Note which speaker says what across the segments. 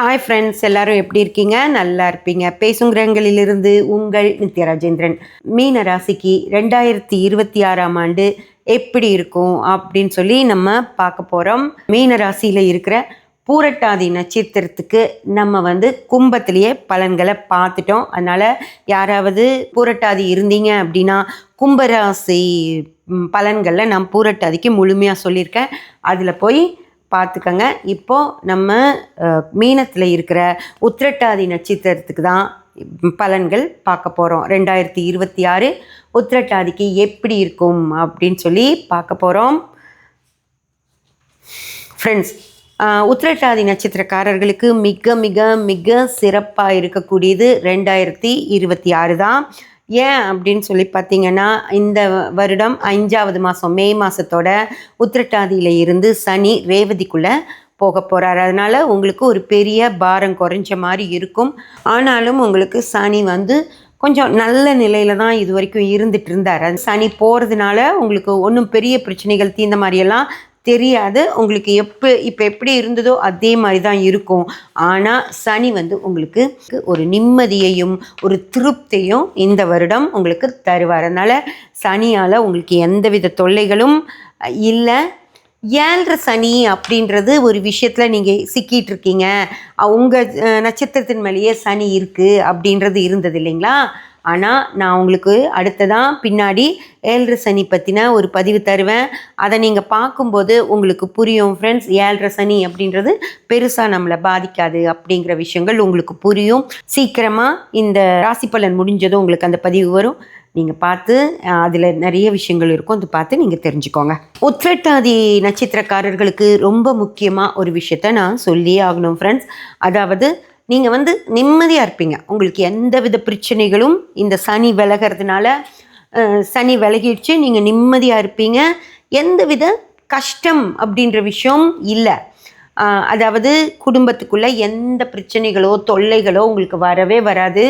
Speaker 1: Hi friends, எல்லாரும் எப்படி இருக்கீங்க? நல்லா இருப்பீங்க. பேசும் கிரகங்களிலிருந்து உங்கள் நித்யா ராஜேந்திரன். மீன ராசிக்கு 2026ஆம் ஆண்டு எப்படி இருக்கும் அப்படின்னு சொல்லி நம்ம பார்க்க போகிறோம். மீன ராசியில் இருக்கிற பூரட்டாதி நட்சத்திரத்துக்கு நம்ம கும்பத்திலேயே பலன்களை பார்த்துட்டோம். அதனால் யாராவது பூரட்டாதி இருந்தீங்க அப்படின்னா கும்பராசி பலன்களில் நான் பூரட்டாதிக்கு முழுமையாக சொல்லியிருக்கேன். அதில் போய் பார்த்துக்கங்க. இப்போது நம்ம மீனத்தில் இருக்கிற உத்திரட்டாதி நட்சத்திரத்துக்கு தான் பலன்கள் பார்க்க போகிறோம். 2026 உத்திரட்டாதிக்கு எப்படி இருக்கும் அப்படின்னு சொல்லி பார்க்க போகிறோம். ஃப்ரெண்ட்ஸ், உத்திரட்டாதி நட்சத்திரக்காரர்களுக்கு மிக மிக மிக சிறப்பாக இருக்கக்கூடியது 2026 தான். ஏன் அப்படின்னு சொல்லி பார்த்தீங்கன்னா, இந்த வருடம் 5வது மாதம் மே மாதத்தோட உத்திரட்டாதியில் இருந்து சனி ரேவதிக்குள்ளே போக போகிறார். அதனால் உங்களுக்கு ஒரு பெரிய பாரம் குறைஞ்ச மாதிரி இருக்கும். ஆனாலும் உங்களுக்கு சனி கொஞ்சம் நல்ல நிலையில் தான் இது வரைக்கும் இருந்துகிட்டு இருந்தார். சனி போகிறதுனால உங்களுக்கு ஒன்றும் பெரிய பிரச்சனைகள் தீர்ந்த மாதிரியெல்லாம் தெரியாது. உங்களுக்கு இப்போ எப்படி இருந்ததோ அதே மாதிரி தான் இருக்கும். ஆனால் சனி உங்களுக்கு ஒரு நிம்மதியையும் ஒரு திருப்தியும் இந்த வருடம் உங்களுக்கு தருவார். அதனால் சனியால் உங்களுக்கு எந்தவித தொல்லைகளும் இல்லை. 7 சனி அப்படின்றது ஒரு விஷயத்தில் நீங்கள் சிக்கிட்டு இருக்கீங்க, உங்கள் நட்சத்திரத்தின் மேலேயே சனி இருக்குது அப்படின்றது இருந்தது இல்லைங்களா? ஆனால் நான் உங்களுக்கு அடுத்ததான் பின்னாடி 7 சனி பற்றின ஒரு பதிவு தருவேன். அதை நீங்கள் பார்க்கும்போது உங்களுக்கு புரியும் ஃப்ரெண்ட்ஸ். 7 சனி அப்படின்றது பெருசாக நம்மளை பாதிக்காது அப்படிங்கிற விஷயங்கள் உங்களுக்கு புரியும். சீக்கிரமாக இந்த ராசி பலன் முடிஞ்சதும் உங்களுக்கு அந்த பதிவு வரும். நீங்கள் பார்த்து அதில் நிறைய விஷயங்கள் இருக்கும், அது பார்த்து நீங்கள் தெரிஞ்சுக்கோங்க. உத்திரட்டாதி நட்சத்திரக்காரர்களுக்கு ரொம்ப முக்கியமாக ஒரு விஷயத்த நான் சொல்லியே ஆகணும் ஃப்ரெண்ட்ஸ். அதாவது நீங்கள் நிம்மதியாக இருப்பீங்க. உங்களுக்கு எந்த வித பிரச்சனைகளும் இந்த சனி விலகிறதுனால சனி விலகிடுச்சு, நீங்கள் நிம்மதியாக இருப்பீங்க. எந்த வித கஷ்டம் அப்படின்ற விஷயம் இல்லை. அதாவது குடும்பத்துக்குள்ளே எந்த பிரச்சனைகளோ தொல்லைகளோ உங்களுக்கு வரவே வராது.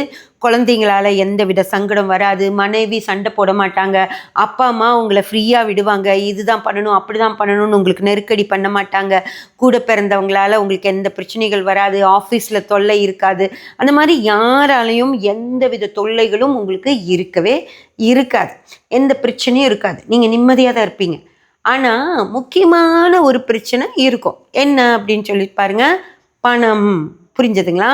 Speaker 1: குழந்தைங்களால் எந்த வித சங்கடம் வராது. மனைவி சண்டை போட மாட்டாங்க. அப்பா அம்மா உங்களை ஃப்ரீயாக விடுவாங்க. இதுதான் பண்ணணும் அப்படி தான் பண்ணணும்னு உங்களுக்கு நெருக்கடி பண்ண மாட்டாங்க. கூட பிறந்தவங்களால் உங்களுக்கு எந்த பிரச்சனைகள் வராது. ஆஃபீஸில் தொல்லை இருக்காது. அந்த மாதிரி யாராலையும் எந்த வித தொல்லைகளும் உங்களுக்கு இருக்கவே இருக்காது. எந்த பிரச்சனையும் இருக்காது. நீங்கள் நிம்மதியாக தான் இருப்பீங்க. ஆனால் முக்கியமான ஒரு பிரச்சனை இருக்கும். என்ன அப்படின்னு சொல்லி பாருங்க, பணம். புரிஞ்சதுங்களா?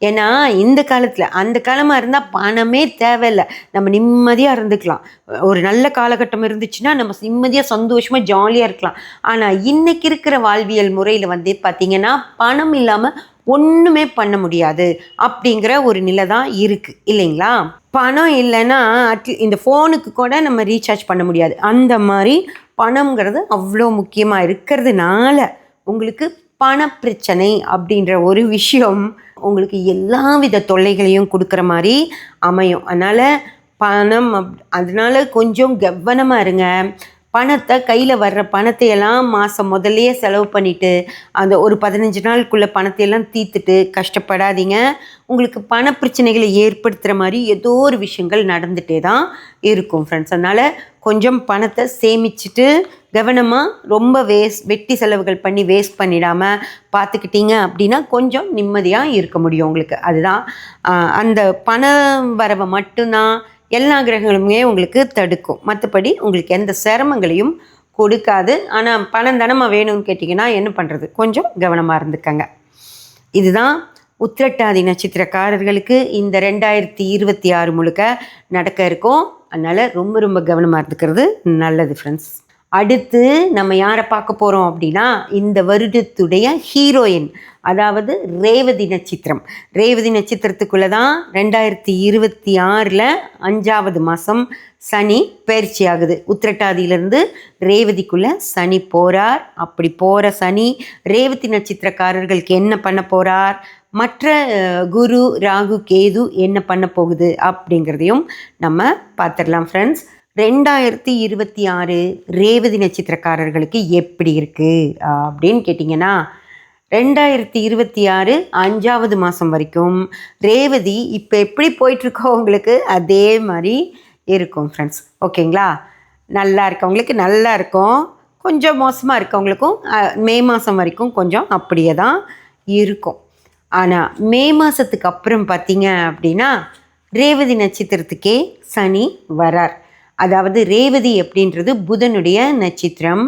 Speaker 1: ஏன்னா இந்த காலத்தில், அந்த காலமாக இருந்தால் பணமே தேவையில்லை, நம்ம நிம்மதியாக இருந்துக்கலாம். ஒரு நல்ல காலகட்டம் இருந்துச்சுன்னா நம்ம நிம்மதியாக சந்தோஷமாக ஜாலியாக இருக்கலாம். ஆனால் இன்றைக்கி இருக்கிற வாழ்வியல் முறையில் பார்த்திங்கன்னா பணம் இல்லாமல் ஒன்றுமே பண்ண முடியாது அப்படிங்கிற ஒரு நிலை தான் இருக்குது இல்லைங்களா? பணம் இல்லைன்னா இந்த ஃபோனுக்கு கூட நம்ம ரீசார்ஜ் பண்ண முடியாது. அந்த மாதிரி பணம்ங்கிறது அவ்வளோ முக்கியமாக இருக்கிறதுனால உங்களுக்கு பணப்பிரச்சனை அப்படின்ற ஒரு விஷயம் உங்களுக்கு எல்லா வித தொல்லைகளையும் கொடுக்குற மாதிரி அமையும். அதனால் பணம் அதனால் கொஞ்சம் கவனமாக இருங்க. பணத்தை கையில் வர்ற பணத்தையெல்லாம் மாதம் முதல்லையே செலவு பண்ணிவிட்டு அந்த ஒரு 15 நாளுக்குள்ளே பணத்தையெல்லாம் தீர்த்துட்டு கஷ்டப்படாதீங்க. உங்களுக்கு பண பிரச்சனைகளை ஏற்படுத்துகிற மாதிரி ஏதோ ஒரு விஷயங்கள் நடந்துகிட்டே தான் இருக்கும் ஃப்ரெண்ட்ஸ். அதனால் கொஞ்சம் பணத்தை சேமிச்சுட்டு கவனமாக ரொம்ப வெட்டி செலவுகள் பண்ணி வேஸ்ட் பண்ணிடாமல் பார்த்துக்கிட்டீங்க அப்படின்னா கொஞ்சம் நிம்மதியாக இருக்க முடியும் உங்களுக்கு. அதுதான் அந்த பண வரவை மட்டும்தான் எல்லா கிரகங்களுமே உங்களுக்கு தடுக்கும். மற்றபடி உங்களுக்கு எந்த சிரமங்களையும் கொடுக்காது. ஆனால் பணம் தானமாக வேணும்னு கேட்டிங்கன்னா என்ன பண்ணுறது? கொஞ்சம் கவனமாக இருந்துக்கங்க. இதுதான் உத்திரட்டாதி நட்சத்திரக்காரர்களுக்கு இந்த 2026 முழுக்க நடக்க இருக்கும். அதனால் ரொம்ப ரொம்ப கவனமாக இருந்துக்கிறது நல்லது ஃப்ரெண்ட்ஸ். அடுத்து நம்ம யாரை பார்க்க போகிறோம் அப்படின்னா, இந்த வருடத்துடைய ஹீரோயின், அதாவது ரேவதி நட்சத்திரம். ரேவதி நட்சத்திரத்துக்குள்ளே தான் 2026 5வது மாதம் சனி பயிற்சி ஆகுது. உத்திரட்டாதியிலேருந்து ரேவதிக்குள்ளே சனி போகிறார். அப்படி போகிற சனி ரேவதி நட்சத்திரக்காரர்களுக்கு என்ன பண்ண போகிறார், மற்ற குரு ராகு கேது என்ன பண்ண போகுது அப்படிங்கிறதையும் நம்ம பார்த்துடலாம் ஃப்ரெண்ட்ஸ். 2026 ரேவதி நட்சத்திரக்காரர்களுக்கு எப்படி இருக்குது அப்படின்னு கேட்டிங்கன்னா, 2026 5வது மாதம் வரைக்கும் ரேவதி இப்போ எப்படி போயிட்டுருக்கோ உங்களுக்கு அதே மாதிரி இருக்கும் ஃப்ரெண்ட்ஸ். ஓகேங்களா? நல்லா இருக்கவங்களுக்கு நல்லா இருக்கும், கொஞ்சம் மோசமாக இருக்கவங்களுக்கும் மே மாதம் வரைக்கும் கொஞ்சம் அப்படியே தான் இருக்கும். ஆனால் மே மாதத்துக்கு அப்புறம் பார்த்தீங்க அப்படின்னா ரேவதி நட்சத்திரத்துக்கே சனி வரார். அதாவது ரேவதி அப்படின்றது புதனுடைய நட்சத்திரம்.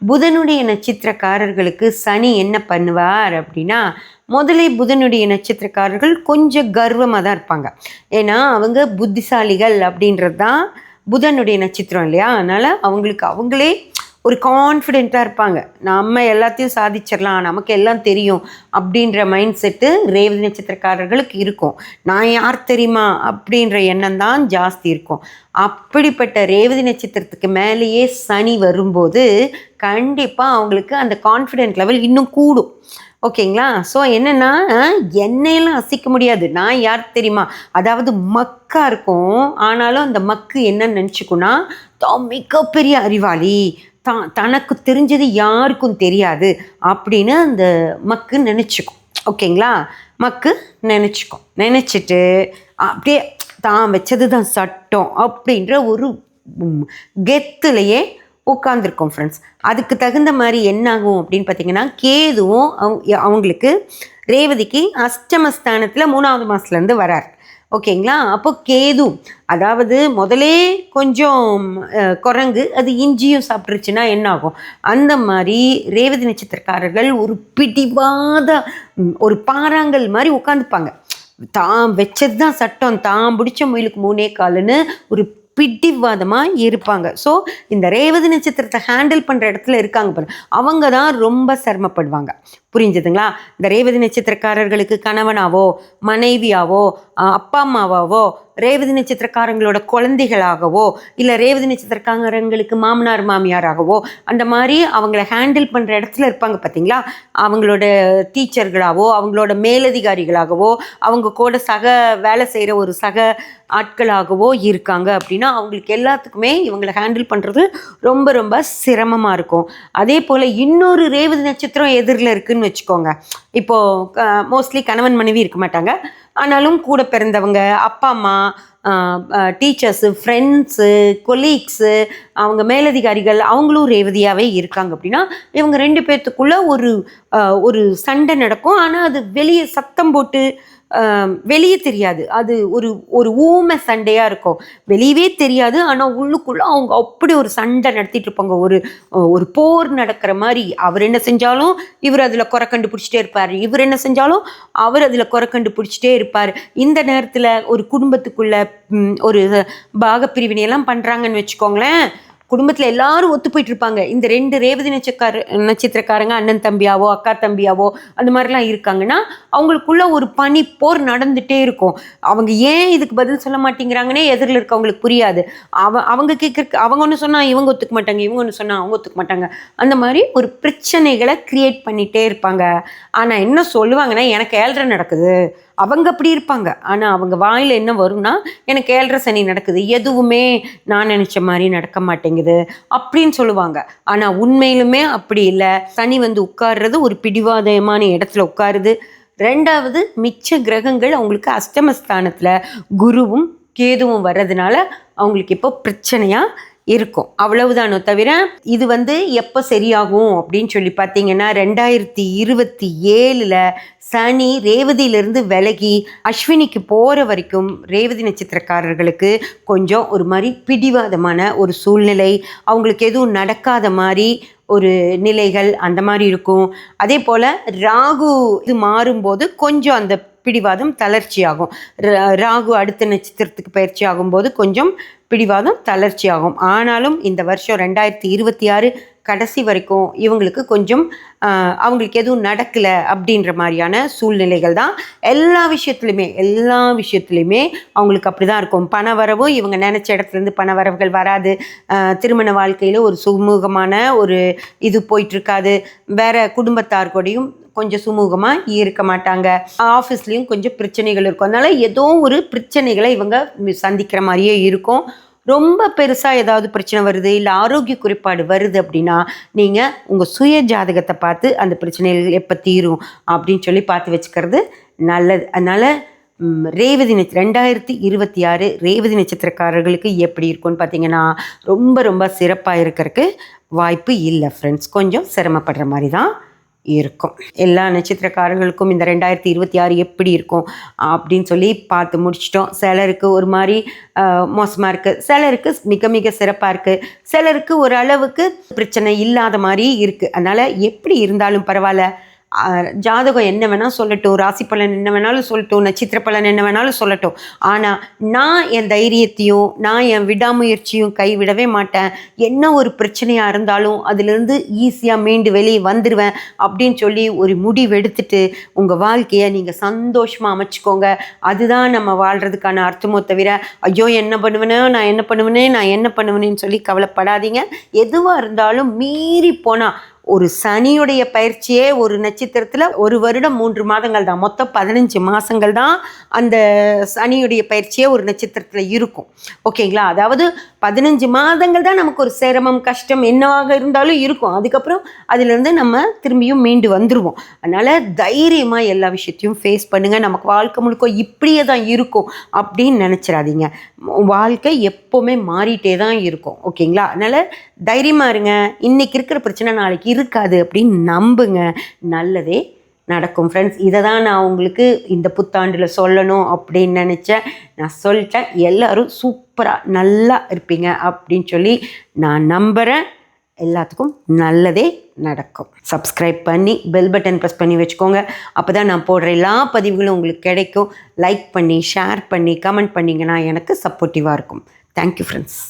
Speaker 1: புதனுடைய நட்சத்திரக்காரர்களுக்கு சனி என்ன பண்ணுவார் அப்படின்னா, முதலே புதனுடைய நட்சத்திரக்காரர்கள் கொஞ்சம் கர்வமாக தான் இருப்பாங்க. ஏன்னா அவங்க புத்திசாலிகள் அப்படின்றது தான் புதனுடைய நட்சத்திரம் இல்லையா? அதனால் அவங்களுக்கு அவங்களே ஒரு கான்ஃபிடெண்ட்டாக இருப்பாங்க. நம்ம எல்லாத்தையும் சாதிச்சிடலாம், நமக்கு எல்லாம் தெரியும் அப்படின்ற மைண்ட் செட்டு ரேவதி நட்சத்திரக்காரர்களுக்கு இருக்கும். நான் யார் தெரியுமா அப்படின்ற எண்ணம் தான் ஜாஸ்தி இருக்கும். அப்படிப்பட்ட ரேவதி நட்சத்திரத்துக்கு மேலேயே சனி வரும்போது கண்டிப்பாக அவங்களுக்கு அந்த கான்ஃபிடென்ட் லெவல் இன்னும் கூடும். ஓகேங்களா? ஸோ என்னென்னா, என்னையெல்லாம் அசைக்க முடியாது, நான் யார் தெரியுமா, அதாவது மக்கா இருக்கும். ஆனாலும் அந்த மக்கு என்னன்னு நினச்சிக்குன்னா, தான் மிகப்பெரிய அறிவாளி, தனக்கு தெரிஞ்சது யாருக்கும் தெரியாது அப்படின்னு அந்த மக்கு நினச்சிக்கும். ஓகேங்களா? மக்கு நினச்சிட்டு அப்படியே தான் வச்சது தான் சட்டம் அப்படின்ற ஒரு கெத்துலையே உட்காந்துருக்கோம் ஃப்ரெண்ட்ஸ். அதுக்கு தகுந்த மாதிரி என்ன ஆகும் அப்படின்னு பார்த்தீங்கன்னா, கேதுவும் அவங்களுக்கு ரேவதிக்கு அஷ்டமஸ்தானத்தில் 3வது மாதத்துலேருந்து வரார். ஓகேங்களா? அப்போ கேது அதாவது முதலே கொஞ்சம் குரங்கு அது இஞ்சியும் சாப்பிட்ருச்சுன்னா என்ன ஆகும், அந்த மாதிரி ரேவதி நட்சத்திரக்காரர்கள் ஒரு பிடிவாத ஒரு பாறாங்கல் மாதிரி உட்காந்துப்பாங்க. தான் வச்சது தான் சட்டம், தான் பிடிச்ச முயலுக்கு 3 காலுன்னு ஒரு பிடிவாதமாக இருப்பாங்க. ஸோ இந்த ரேவதி நட்சத்திரத்தை ஹேண்டில் பண்ணுற இடத்துல இருக்காங்க பாருங்க, அவங்க தான் ரொம்ப சிரமப்படுவாங்க. புரிஞ்சுதுங்களா? இந்த ரேவதி நட்சத்திரக்காரர்களுக்கு கணவனாவோ மனைவியாவோ அப்பா அம்மாவாவோ ரேவதி நட்சத்திரக்காரங்களோட குழந்தைகளாகவோ இல்லை ரேவதி நட்சத்திரக்காரங்களுக்கு மாமனார் மாமியாராகவோ அந்த மாதிரி அவங்கள ஹேண்டில் பண்ணுற இடத்துல இருப்பாங்க பார்த்தீங்களா, அவங்களோட டீச்சர்களாகவோ அவங்களோட மேலதிகாரிகளாகவோ அவங்க கூட வேலை செய்கிற ஒரு ஆட்களாகவோ இருக்காங்க அப்படின்னா அவங்களுக்கு எல்லாத்துக்குமே இவங்களை ஹேண்டில் பண்ணுறது ரொம்ப ரொம்ப சிரமமாக இருக்கும். அதே போல் இன்னொரு ரேவதி நட்சத்திரம் எதிரில் இருக்குதுன்னு வச்சுக்கோங்க. இப்போது மோஸ்ட்லி கணவன் மனைவி இருக்க மாட்டாங்க, ஆனாலும் கூட பிறந்தவங்க அப்பா அம்மா டீச்சர்ஸு ஃப்ரெண்ட்ஸு கொலீக்ஸு அவங்க மேலதிகாரிகள் அவங்களும் ரேவதியாகவே இருக்காங்க அப்படின்னா இவங்க 2 பேர்த்துக்குள்ளே ஒரு சண்டை நடக்கும். ஆனால் அது வெளியே சத்தம் போட்டு வெளியே தெரியாது, அது ஒரு ஊமை சண்டையாக இருக்கும், வெளியவே தெரியாது. ஆனால் உள்ளுக்குள்ளே அவங்க அப்படி ஒரு சண்டை நடத்திட்டு இருப்பாங்க, ஒரு போர் நடக்கிற மாதிரி. அவர் என்ன செஞ்சாலும் இவர் அதில் குறை கண்டுபிடிச்சிட்டே இருப்பார், இவர் என்ன செஞ்சாலும் அவர் அதில் குறை கண்டுபிடிச்சிட்டே இருப்பார். இந்த நேரத்தில் ஒரு குடும்பத்துக்குள்ள ஒரு பாகப்பிரிவினையெல்லாம் பண்ணுறாங்கன்னு வச்சுக்கோங்களேன், குடும்பத்தில் எல்லாரும் ஒத்து போயிட்டு இருப்பாங்க. இந்த 2 ரேவதி நட்சத்திரக்காரங்க அண்ணன் தம்பியாவோ அக்கா தம்பியாவோ அந்த மாதிரிலாம் இருக்காங்கன்னா அவங்களுக்குள்ள ஒரு பனிப்போர் நடந்துகிட்டே இருக்கும். அவங்க ஏன் இதுக்கு பதில் சொல்ல மாட்டேங்கிறாங்கன்னே எதிரில் இருக்கவங்களுக்கு புரியாது. அவங்க கேட்குறக்கு அவங்க ஒன்று சொன்னால் இவங்க ஒத்துக்க மாட்டாங்க, இவங்க ஒன்று சொன்னால் அவங்க ஒத்துக்க மாட்டாங்க. அந்த மாதிரி ஒரு பிரச்சனைகளை க்ரியேட் பண்ணிகிட்டே இருப்பாங்க. ஆனால் என்ன சொல்லுவாங்கன்னா, எனக்கு 7.5 நடக்குது, அவங்க அப்படி இருப்பாங்க. ஆனால் அவங்க வாயில் என்ன வரும்னா, எனக்கு 7.5 சனி நடக்குது, எதுவுமே நான் நினச்ச மாதிரி நடக்க மாட்டேங்குது அப்படின்னு சொல்லுவாங்க. ஆனால் உண்மையிலுமே அப்படி இல்லை. சனி உட்கார்றது ஒரு பிடிவாதமான இடத்துல உட்காருது. 2வது மிச்ச கிரகங்கள் அவங்களுக்கு அஷ்டமஸ்தானத்தில் குருவும் கேதுவும் வர்றதுனால அவங்களுக்கு இப்போ பிரச்சனையாக இருக்கும். அவ்வளவுதானோ தவிர இது எப்போ சரியாகும் அப்படின்னு சொல்லி பார்த்தீங்கன்னா 2027 சனி ரேவதியிலிருந்து விலகி அஸ்வினிக்கு போகிற வரைக்கும் ரேவதி நட்சத்திரக்காரர்களுக்கு கொஞ்சம் ஒரு மாதிரி பிடிவாதமான ஒரு சூழ்நிலை, அவங்களுக்கு எதுவும் நடக்காத மாதிரி ஒரு நிலைகள் அந்த மாதிரி இருக்கும். அதே போல் ராகு இது மாறும்போது கொஞ்சம் அந்த பிடிவாதம் தளர்ச்சியாகும். ராகு அடுத்த நட்சத்திரத்துக்கு பயிற்சி ஆகும்போது கொஞ்சம் பிடிவாதம் தளர்ச்சியாகும். ஆனாலும் இந்த வருஷம் 2026 கடைசி வரைக்கும் இவங்களுக்கு கொஞ்சம் அவங்களுக்கு எதுவும் நடக்கலை அப்படின்ற மாதிரியான சூழ்நிலைகள் தான் எல்லா விஷயத்துலையுமே அவங்களுக்கு அப்படி தான் இருக்கும். பணவரவும் இவங்க நினச்ச இடத்துலேருந்து பணவரவுகள் வராது. திருமண வாழ்க்கையில் ஒரு சுமூகமான ஒரு இது போயிட்டுருக்காது. வேறு குடும்பத்தார் கூடயும் கொஞ்சம் சுமூகமாக இருக்க மாட்டாங்க. ஆஃபீஸ்லேயும் கொஞ்சம் பிரச்சனைகள் இருக்கும். அதனால் ஏதோ ஒரு பிரச்சனைகளை இவங்க சந்திக்கிற மாதிரியே இருக்கும். ரொம்ப பெருசாக ஏதாவது பிரச்சனை வருது இல்லை ஆரோக்கிய குறைபாடு வருது அப்படின்னா நீங்கள் உங்கள் சுய ஜாதகத்தை பார்த்து அந்த பிரச்சனைகள் எப்போ தீரும் அப்படின்னு சொல்லி பார்த்து வச்சுக்கிறது நல்லது. அதனால் ரேவதி 2026 ரேவதி நட்சத்திரக்காரர்களுக்கு எப்படி இருக்கும்னு பார்த்தீங்கன்னா ரொம்ப ரொம்ப சிறப்பாக இருக்கிறதுக்கு வாய்ப்பு இல்லை ஃப்ரெண்ட்ஸ். கொஞ்சம் சிரமப்படுற மாதிரி தான் இருக்கும். எல்லா நட்சத்திரக்காரர்களுக்கும் இந்த 2026 எப்படி இருக்கும் அப்படின்னு சொல்லி பார்த்து முடிச்சிட்டோம். சிலருக்கு ஒரு மாதிரி மோசமாக இருக்குது, சிலருக்கு மிக மிக சிறப்பாக இருக்குது, சிலருக்கு ஒரு அளவுக்கு பிரச்சனை இல்லாத மாதிரி இருக்குது. அதனால் எப்படி இருந்தாலும் பரவாயில்ல, ஜாதகம் என்ன வேணால் சொல்லட்டும், ராசி பலன் என்ன வேணாலும் சொல்லட்டும், நட்சத்திர பலன் என்ன வேணாலும் சொல்லட்டும், ஆனால் நான் என் தைரியத்தையும் நான் என் விடாமுயற்சியும் கைவிடவே மாட்டேன். என்ன ஒரு பிரச்சனையாக இருந்தாலும் அதிலிருந்து ஈஸியாக மீண்டு வெளியே வந்துடுவேன் அப்படின்னு சொல்லி ஒரு முடிவு எடுத்துட்டு உங்கள் வாழ்க்கையை நீங்கள் சந்தோஷமாக அமைச்சுக்கோங்க. அதுதான் நம்ம வாழ்கிறதுக்கான அர்த்தமோ தவிர, ஐயோ என்ன பண்ணுவேனேன்னு சொல்லி கவலைப்படாதீங்க. எதுவாக இருந்தாலும் மீறி போனால், ஒரு சனியுடைய பயிற்சியே ஒரு நட்சத்திரத்தில் 1 வருடம் 3 மாதங்கள் தான், மொத்தம் 15 மாதங்கள் தான் அந்த சனியுடைய பயிற்சியே ஒரு நட்சத்திரத்தில் இருக்கும். ஓகேங்களா? அதாவது 15 மாதங்கள் தான் நமக்கு ஒரு சிரமம் கஷ்டம் என்னவாக இருந்தாலும் இருக்கும். அதுக்கப்புறம் அதிலிருந்து நம்ம திரும்பியும் மீண்டு வந்துடுவோம். அதனால் தைரியமாக எல்லா விஷயத்தையும் ஃபேஸ் பண்ணுங்கள். நமக்கு வாழ்க்கை முழுக்க இப்படியே தான் இருக்கும் அப்படின்னு நினச்சிடாதீங்க. வாழ்க்கை எப்போவுமே மாறிட்டே தான் இருக்கும். ஓகேங்களா? அதனால் தைரியமாக இருங்க. இன்றைக்கி இருக்கிற பிரச்சனை நாளைக்கு இருக்காது அப்படின்னு நம்புங்க. நல்லதே நடக்கும் ஃப்ரெண்ட்ஸ். இதை தான் நான் உங்களுக்கு இந்த புத்தாண்டில் சொல்லணும் அப்படின்னு நினச்சேன். நான் சொல்லிட்டேன். எல்லோரும் சூப்பராக நல்லா இருப்பீங்க அப்படின்னு சொல்லி நான் நம்புகிறேன். எல்லாத்துக்கும் நல்லதே நடக்கும். சப்ஸ்கிரைப் பண்ணி பெல் பட்டன் ப்ரெஸ் பண்ணி வச்சுக்கோங்க. அப்போ தான் நான் போடுற எல்லா பதிவுகளும் உங்களுக்கு கிடைக்கும். லைக் பண்ணி ஷேர் பண்ணி கமெண்ட் பண்ணிங்கன்னா எனக்கு சப்போர்ட்டிவாக இருக்கும். Thank you friends.